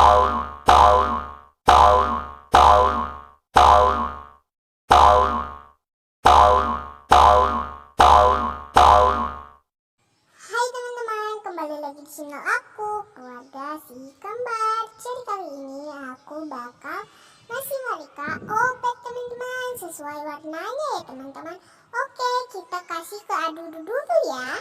Hai teman-teman, kembali lagi di channel aku, keluarga si kembar. Jadi kali ini aku bakal ngasih mereka obat teman-teman, sesuai warnanya ya teman-teman. Oke, kita kasih ke adudu dulu ya.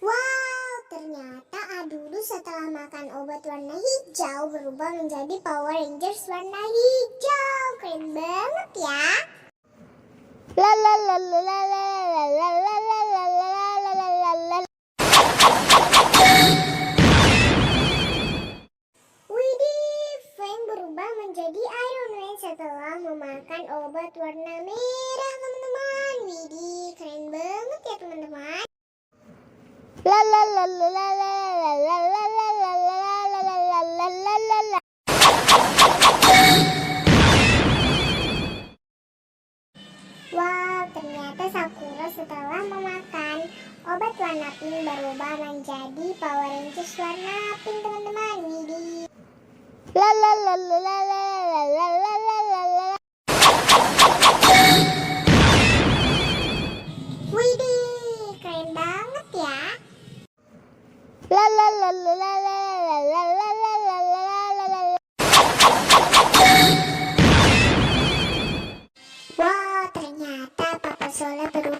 Wow, ternyata adudu setelah makan obat warna hijau berubah menjadi Power Rangers warna hijau. Keren banget ya. Widih, Frank berubah menjadi Iron Man setelah memakan obat warna merah teman-teman. Widih, keren banget ya teman-teman. Wow, ternyata Sakura setelah memakan obat warna pink berubah menjadi Power Rangers warna pink teman-teman. Widih. Widih, keren banget ya. Wow, ternyata Papa Solar berubah